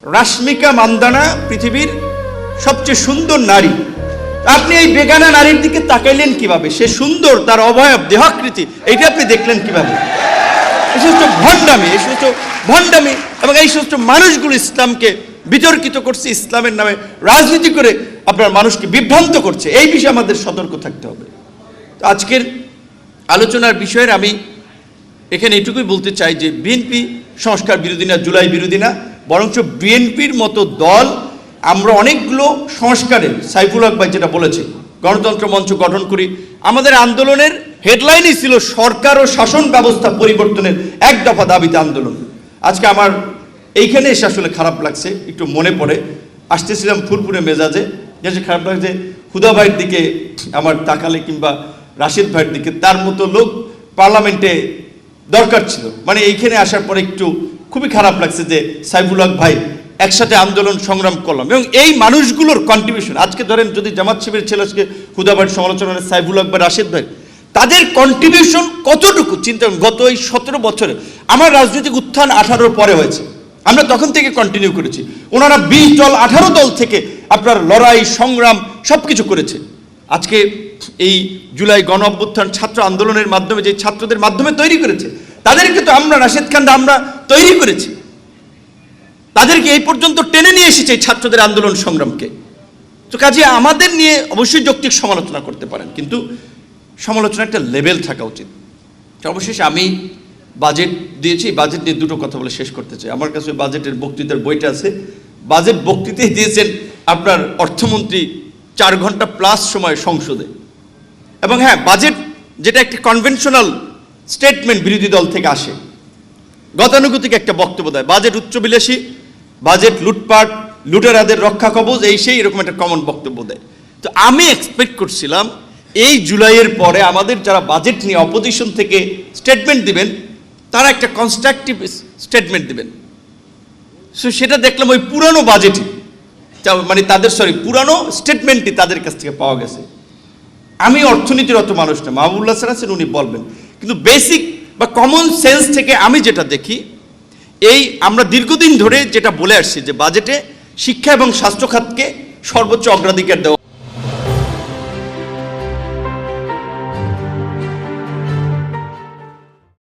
রাশমিকা মান্দানা পৃথিবীর সবচেয়ে সুন্দর নারী। আপনি এই বেগানা নারীর দিকে তাকাইলেন কিভাবে? সে সুন্দর, তার অবয়ব, দেহাকৃতি, এইটা আপনি দেখলেন কিভাবে? এই সমস্ত ভণ্ডামি, এই সমস্ত ভণ্ডামি এবং এই সমস্ত মানুষগুলো ইসলামকে বিতর্কিত করছে, ইসলামের নামে রাজনীতি করে আপনার মানুষকে বিভ্রান্ত করছে। এই বিষয়ে আমাদের সতর্ক থাকতে হবে। তো আজকের আলোচনার বিষয়ের আমি এখানে এটুকুই বলতে চাই যে বিএনপি সংস্কার বিরোধী না, জুলাই বিরোধী না, বরঞ্চ বিএনপির মতো দল আমরা অনেকগুলো সংস্কারের, সাইফুল হক ভাই যেটা বলেছে, গণতন্ত্র মঞ্চ গঠন করি। আমাদের আন্দোলনের হেডলাইনই ছিল সরকার ও শাসন ব্যবস্থা পরিবর্তনের এক দফা দাবিতে আন্দোলন। আজকে আমার এইখানে এসে আসলে খারাপ লাগছে, একটু মনে পড়ে, আসতেছিলাম ফুরফুরে মেজাজে, যে খারাপ লাগছে হুদা ভাইয়ের দিকে আমার তাকালে, কিংবা রাশিদ ভাইয়ের দিকে, তার মতো লোক পার্লামেন্টে দরকার ছিল। মানে এইখানে আসার পরে একটু খুবই খারাপ লাগছে যে সাইফুল হক ভাই একসাথে আন্দোলন সংগ্রাম করলাম, এবং এই মানুষগুলোর কন্ট্রিবিউশন, আজকে ধরেন যদি জামাত শিবিরের ছেলে আজকে হুদা ভাইয়ের সমালোচনা, সাইফুল হক বা রাশিদ ভাই, তাদের কন্ট্রিবিউশন কতটুকু চিন্তা। গত এই 17 বছরে আমার রাজনৈতিক উত্থান 18 পরে হয়েছে, আমরা তখন থেকে কন্টিনিউ করেছি। ওনারা 20 দল 18 দল থেকে আপনার লড়াই সংগ্রাম সব কিছু করেছে। আজকে এই জুলাই গণ অভ্যুত্থান ছাত্র আন্দোলনের মাধ্যমে, যে ছাত্রদের মাধ্যমে তৈরি করেছে, তাদেরকে তো আমরা, রাশেদ খানরা আমরা তৈরি করেছি, তাদেরকে এই পর্যন্ত টেনে নিয়ে এসেছে এই ছাত্রদের আন্দোলন সংগ্রামকে। তো কাজে আমাদের নিয়ে অবশ্যই যৌক্তিক সমালোচনা করতে পারেন, কিন্তু সমালোচনা একটা লেভেল থাকা উচিত। সর্বশেষে আমি বাজেট দিয়েছি, বাজেট নিয়ে দুটো কথা বলে শেষ করতে চাই। আমার কাছে বাজেটের বক্তৃতার বইটা আছে। বাজেট বক্তৃতায় দিয়েছেন আপনার অর্থমন্ত্রী 4 ঘন্টা প্লাস সময় সংসদে। এবং হ্যাঁ, বাজেট যেটা একটা কনভেনশনাল স্টেটমেন্ট বিরোধী দল থেকে আসে, গতানুগতিক একটা বক্তব্য দেয়, বাজেট উচ্চবিলাসী, বাজেট লুটপাট, লুটেরাদের রক্ষা কবচ, এই সেই এরকম একটা কমন বক্তব্য দেয়। তো আমি এক্সপেক্ট করছিলাম এই জুলাইয়ের পরে আমাদের যারা বাজেট নিয়ে অপোজিশন থেকে স্টেটমেন্ট দিবেন, তারা একটা কনস্ট্রাকটিভ স্টেটমেন্ট দিবেন। সো সেটা দেখলাম ওই পুরানো বাজেটই, মানে তাদের পুরানো স্টেটমেন্টই তাদের কাছ থেকে পাওয়া গেছে। আমি অর্থনীতির অত মানুষ না, মাহবুবুল্লাহ স্যার আছেন, উনি বলবেন, কিন্তু বেসিক বা কমন সেন্স থেকে আমি যেটা দেখি, এই আমরা দীর্ঘদিন ধরে যেটা বলে আসছি যে বাজেটে শিক্ষা এবং স্বাস্থ্য খাতকে সর্বোচ্চ অগ্রাধিকার দেওয়া।